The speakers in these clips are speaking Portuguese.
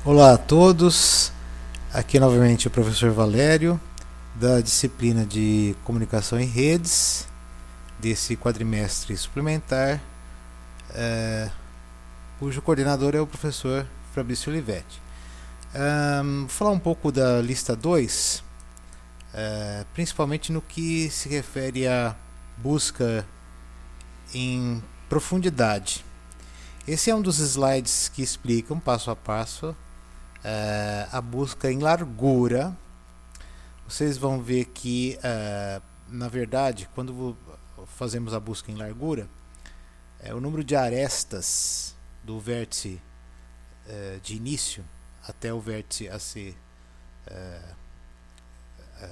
Olá a todos, aqui novamente o professor Valério, da disciplina de Comunicação em Redes, desse quadrimestre suplementar, cujo coordenador é o professor Fabrício Olivetti. Vou falar um pouco da lista 2, principalmente no que se refere à busca em profundidade. Esse é um dos slides que explicam passo a passo a busca em largura. Vocês vão ver que, na verdade, quando fazemos a busca em largura, o número de arestas do vértice de início até o vértice a ser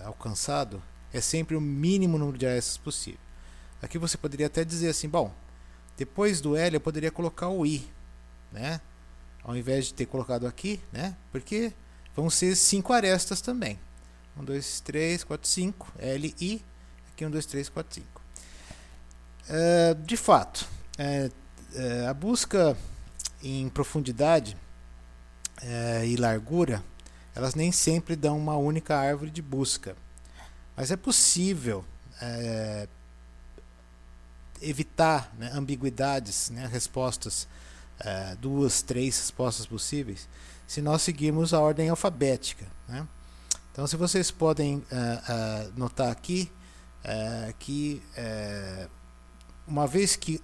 alcançado é sempre o mínimo número de arestas possível. Aqui você poderia até dizer assim, bom, depois do L eu poderia colocar o I, né? Ao invés de ter colocado aqui, né? Porque vão ser 5 arestas também. 1, 2, 3, 4, 5. L, I. Aqui 1, 2, 3, 4, 5. De fato, a busca em profundidade e largura, elas nem sempre dão uma única árvore de busca. Mas é possível evitar, né, ambiguidades, né, respostas, 2, 3 respostas possíveis, se nós seguirmos a ordem alfabética, né? Então, se vocês podem notar aqui que uma vez que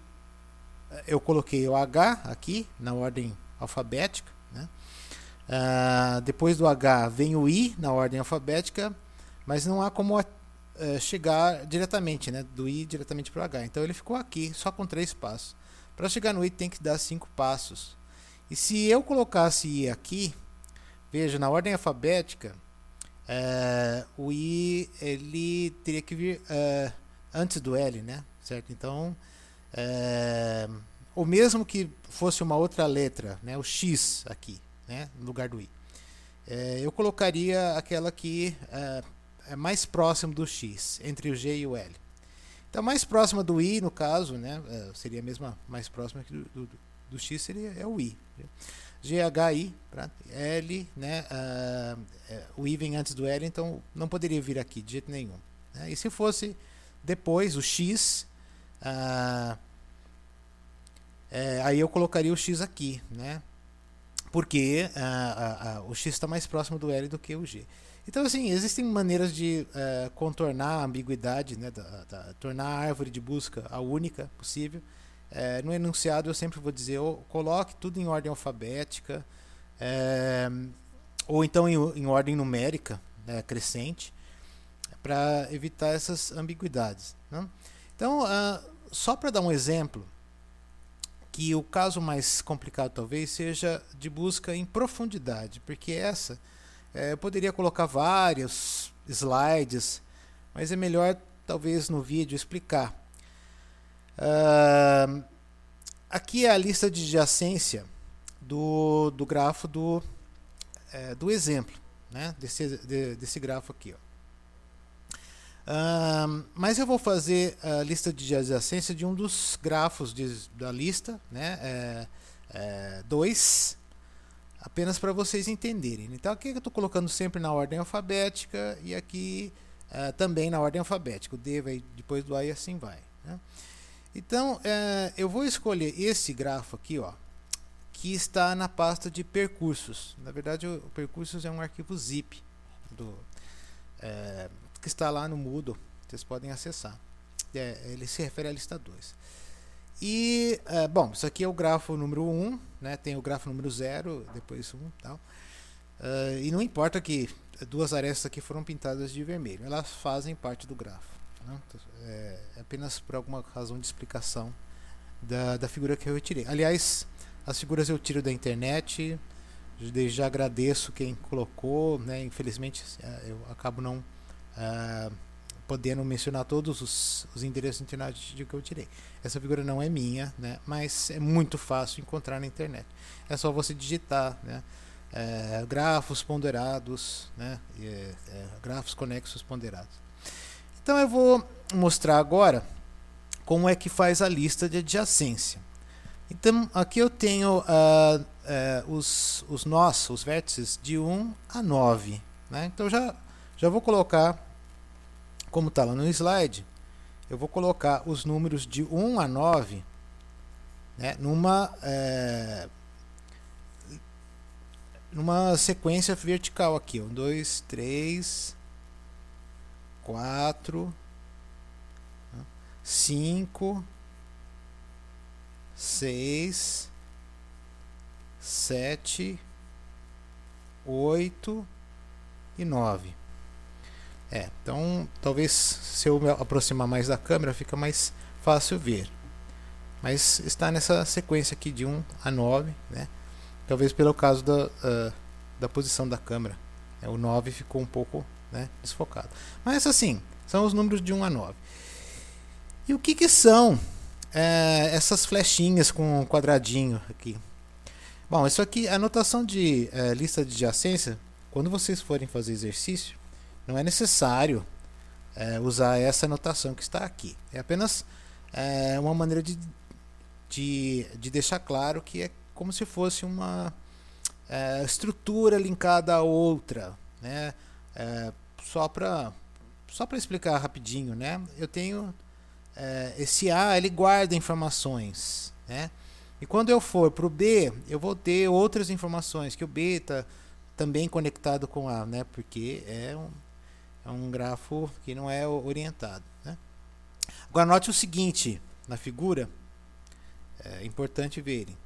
eu coloquei o H aqui na ordem alfabética, né, depois do H vem o I na ordem alfabética, mas não há como chegar diretamente, né, do I diretamente para o H. Então ele ficou aqui só com 3 passos. Para chegar no I tem que dar 5 passos. E se eu colocasse I aqui, veja, na ordem alfabética, o I ele teria que vir antes do L, né? Certo? Então, ou mesmo que fosse uma outra letra, né? O X aqui, né? No lugar do I. Eu colocaria aquela que é mais próximo do X, entre o G e o L. Então, mais próxima do I, no caso, né, seria a mesma, mais próxima do X seria o I. GHI, L, né, o I vem antes do L, então não poderia vir aqui de jeito nenhum. Né? E se fosse depois o X, aí eu colocaria o X aqui, né? Porque o X está mais próximo do L do que o G. Então, assim, existem maneiras de contornar a ambiguidade, né, tornar a árvore de busca a única possível. No enunciado eu sempre vou dizer, coloque tudo em ordem alfabética, ou então em ordem numérica, né, crescente, para evitar essas ambiguidades. Né? Então, só para dar um exemplo, que o caso mais complicado talvez seja de busca em profundidade, porque essa eu poderia colocar vários slides, mas é melhor talvez no vídeo explicar. Aqui é a lista de adjacência do grafo do exemplo, né? desse grafo aqui. Mas eu vou fazer a lista de adjacência de um dos grafos da lista, né? 2, apenas para vocês entenderem. Então aqui eu estou colocando sempre na ordem alfabética e aqui também na ordem alfabética. O D vai depois do A e assim vai. Né? Então eu vou escolher esse grafo aqui, ó, que está na pasta de percursos. Na verdade o percursos é um arquivo zip que está lá no Moodle. Vocês podem acessar. Ele se refere à lista 2. E, bom, isso aqui é o grafo número 1, né? Tem o grafo número 0, depois 1 e tal. E não importa que 2 arestas aqui foram pintadas de vermelho, elas fazem parte do grafo. Né? Apenas por alguma razão de explicação da figura que eu retirei. Aliás, as figuras eu tiro da internet, desde já agradeço quem colocou, né? Infelizmente eu acabo não podendo mencionar todos os endereços de internet que eu tirei. Essa figura não é minha, né, mas é muito fácil encontrar na internet. É só você digitar, né, grafos ponderados, né, grafos conexos ponderados. Então eu vou mostrar agora como é que faz a lista de adjacência. Então aqui eu tenho os vértices de 1 a 9. Né? Então já vou colocar, como está lá no slide, eu vou colocar os números de 1 a 9, né, numa sequência vertical aqui. 1, 2, 3, 4, 5, 6, 7, 8 e 9. Então talvez se eu me aproximar mais da câmera fica mais fácil ver. Mas está nessa sequência aqui de 1 a 9, né? Talvez pelo caso da posição da câmera. O 9 ficou um pouco, né, desfocado. Mas assim, são os números de 1 a 9. E o que são essas flechinhas com um quadradinho aqui? Bom, isso aqui, a notação de lista de adjacência, quando vocês forem fazer exercício, não é necessário usar essa notação que está aqui. É apenas uma maneira de deixar claro que é como se fosse uma estrutura linkada a outra, né? Só para explicar rapidinho, né? Eu tenho esse A, ele guarda informações, né? E quando eu for para o B, eu vou ter outras informações, que o B está também conectado com A, né? Porque é um grafo que não é orientado, né? Agora note o seguinte, na figura, é importante verem.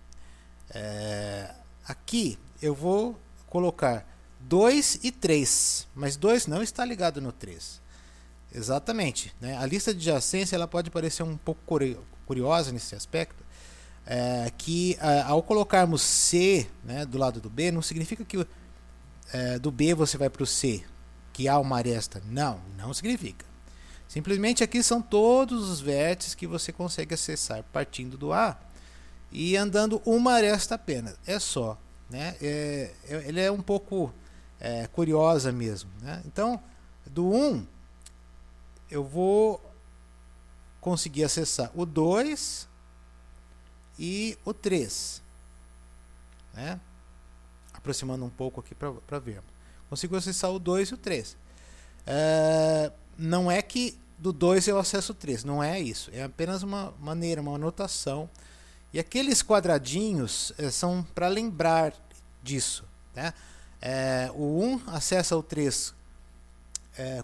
Aqui eu vou colocar 2 e 3, mas 2 não está ligado no 3. Exatamente, né? A lista de adjacência ela pode parecer um pouco curiosa nesse aspecto, que ao colocarmos C, né, do lado do B, não significa que do B você vai para o C, que há uma aresta. Não significa. Simplesmente aqui são todos os vértices que você consegue acessar partindo do A e andando uma aresta apenas. É só, né? Ele é um pouco curiosa mesmo, né? Então, do 1 eu vou conseguir acessar o 2 e o 3, né? Aproximando um pouco aqui para vermos. Consigo acessar o 2 e o 3. Não é que do 2 eu acesso o 3, não é isso. É apenas uma maneira, uma anotação. E aqueles quadradinhos são para lembrar disso, né? O 1 acessa o 3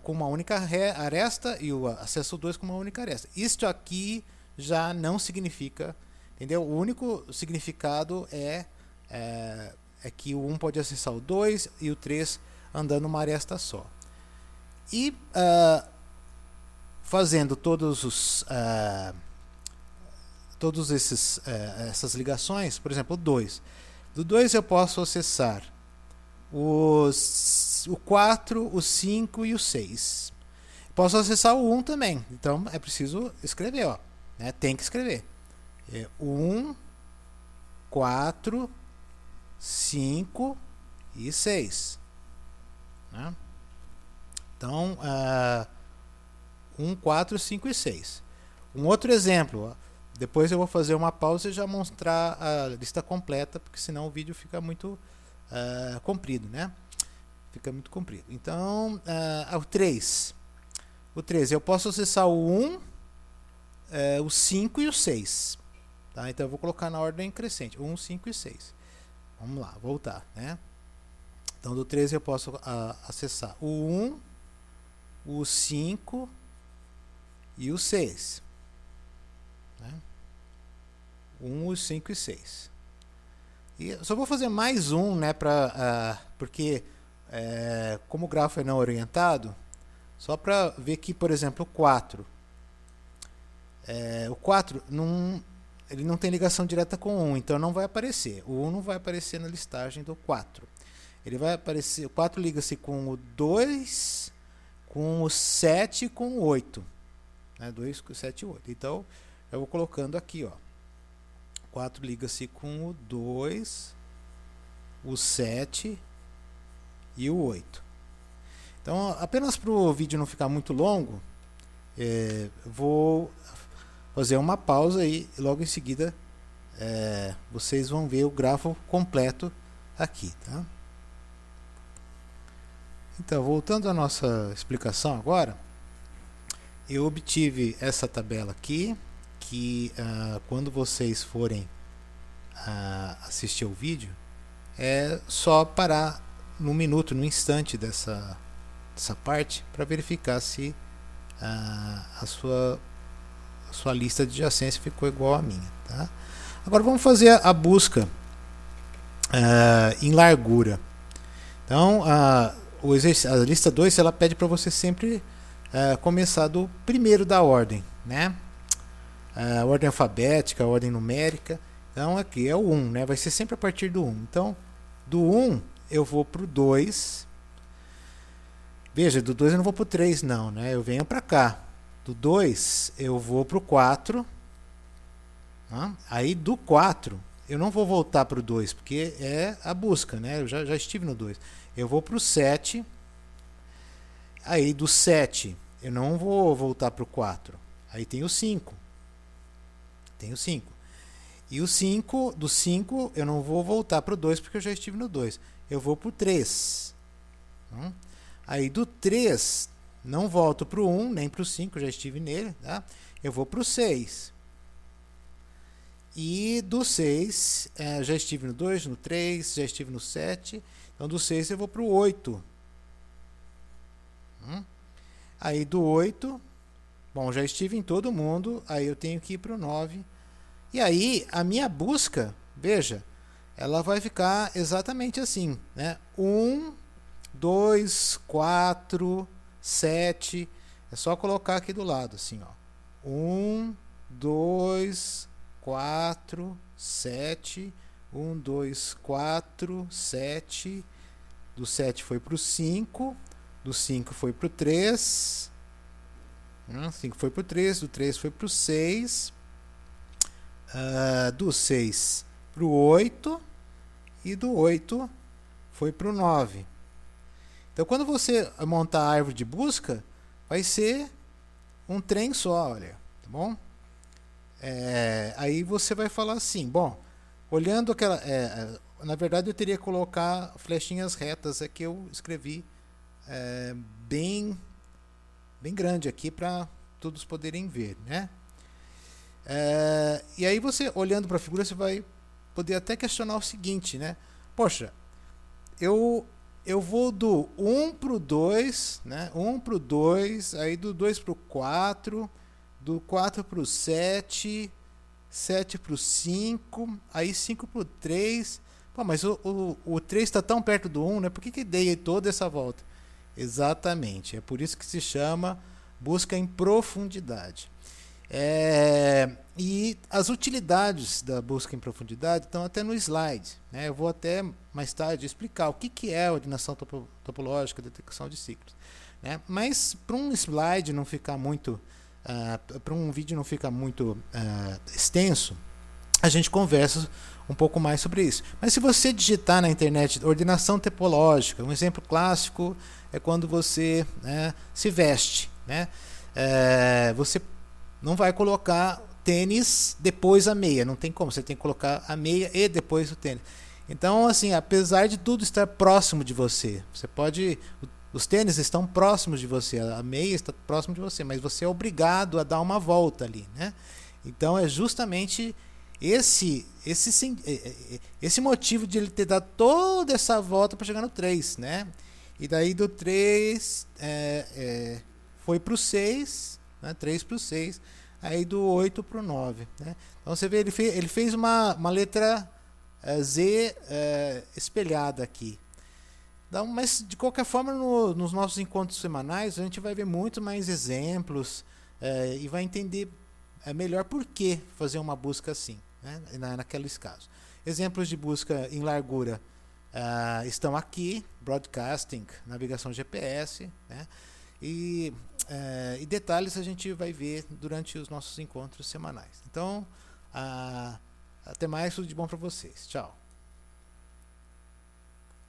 com uma única aresta e acessa o 2 com uma única aresta. Isto aqui já não significa, entendeu? O único significado é que o 1 pode acessar o 2 e o 3 andando uma aresta só. E fazendo todos essas ligações, por exemplo, o 2. Do 2 eu posso acessar o 4, o 5 e o 6. Posso acessar o 1 também. Então é preciso escrever, ó, né? Tem que escrever. 1, 4, 5 e 6. Né? Então, 1, 4, 5 e 6. Um outro exemplo, ó. Depois eu vou fazer uma pausa e já mostrar a lista completa, porque senão o vídeo fica muito comprido, né? Fica muito comprido. Então, o 3. O 3, eu posso acessar o 1, o 5 e o 6. Tá? Então eu vou colocar na ordem crescente. 1, 5 e 6. Vamos lá, voltar, né? Então do 13 eu posso acessar o 1, o 5 e o 6. Né? 1, o 5 e 6. E eu só vou fazer mais um, né? Porque como o grafo é não orientado, só para ver que, por exemplo, o 4. O 4 ele não tem ligação direta com o 1, então não vai aparecer. O 1 não vai aparecer na listagem do 4. Ele vai aparecer, o 4 liga-se com o 2, com o 7 e com o 8. Né? 2, 7 e 8. Então, eu vou colocando aqui, ó. 4 liga-se com o 2, o 7 e o 8. Então, apenas para o vídeo não ficar muito longo, vou fazer uma pausa e logo em seguida vocês vão ver o grafo completo aqui, tá? Então, voltando à nossa explicação agora, eu obtive essa tabela aqui, que quando vocês forem assistir o vídeo, é só parar no minuto, no instante dessa parte, para verificar se a sua lista de adjacência ficou igual à minha, tá? Agora vamos fazer a busca em largura. Então, a lista 2 ela pede para você sempre começar do primeiro da ordem, né? A ordem alfabética, a ordem numérica. Então aqui é o 1, né? Vai ser sempre a partir do 1. Então, do 1 eu vou para o 2. Veja, do 2 eu não vou para o 3 não, né? Eu venho para cá. Do 2 eu vou para o 4. Aí do 4 eu não vou voltar para o 2, porque é a busca, né? Eu já estive no 2. Eu vou para o 7. Aí do 7 eu não vou voltar para o 4. Aí tem o 5. Tem o 5. E o 5, do 5 eu não vou voltar para o 2, porque eu já estive no 2. Eu vou para o 3. Aí do 3 não volto para o 1, nem para o 5, já estive nele, tá? Eu vou para o 6. E do 6, já estive no 2, no 3, já estive no 7. Então do 6 eu vou para o 8. Aí do 8, bom, já estive em todo mundo, aí eu tenho que ir para o 9. E aí a minha busca, veja, ela vai ficar exatamente assim, né? 1, 2, 4, 7. É só colocar aqui do lado, assim, ó. 1, 2, 4, 7. 1, 2, 4, 7. Do 7 foi para o 5. Do 5 foi para o 3. 5 foi para o 3. Do 3 foi para o 6. Do 6 para o 8. E do 8 foi para o 9. Então, quando você montar a árvore de busca, vai ser um trem só, olha, tá bom? Aí você vai falar assim, bom, olhando aquela... na verdade, eu teria que colocar flechinhas retas, é que eu escrevi bem grande aqui para todos poderem ver, né? E aí você, olhando para a figura, você vai poder até questionar o seguinte, né? Poxa, eu vou do 1 para o 2, né? 1 para o 2, aí do 2 para o 4, do 4 para o 7, 7 para o 5, aí 5 para o 3. Pô, mas o 3 está tão perto do 1, né? Por que dei toda essa volta? Exatamente, é por isso que se chama busca em profundidade. E as utilidades da busca em profundidade estão até no slide, né? Eu vou até mais tarde explicar o que é a ordenação topológica, detecção de ciclos, né? Mas para um slide não ficar muito, para um vídeo não ficar muito extenso, a gente conversa um pouco mais sobre isso. Mas se você digitar na internet ordenação topológica, um exemplo clássico é quando você, né, se veste, né? Você não vai colocar tênis depois a meia, não tem como, você tem que colocar a meia e depois o tênis. Então, assim, apesar de tudo estar próximo de você, os tênis estão próximos de você, a meia está próximo de você, mas você é obrigado a dar uma volta ali, né? Então é justamente esse motivo de ele ter dado toda essa volta para chegar no 3, né? E daí do 3 foi para o 6, né? 3 para o 6, aí do 8 para o 9, né? Então você vê, ele fez uma letra Z espelhada aqui. Então, mas de qualquer forma, nos nossos encontros semanais, a gente vai ver muito mais exemplos e vai entender melhor por que fazer uma busca assim, né? Naqueles casos. Exemplos de busca em largura estão aqui: broadcasting, navegação GPS, né? E detalhes a gente vai ver durante os nossos encontros semanais. Então, até mais, tudo de bom para vocês. Tchau.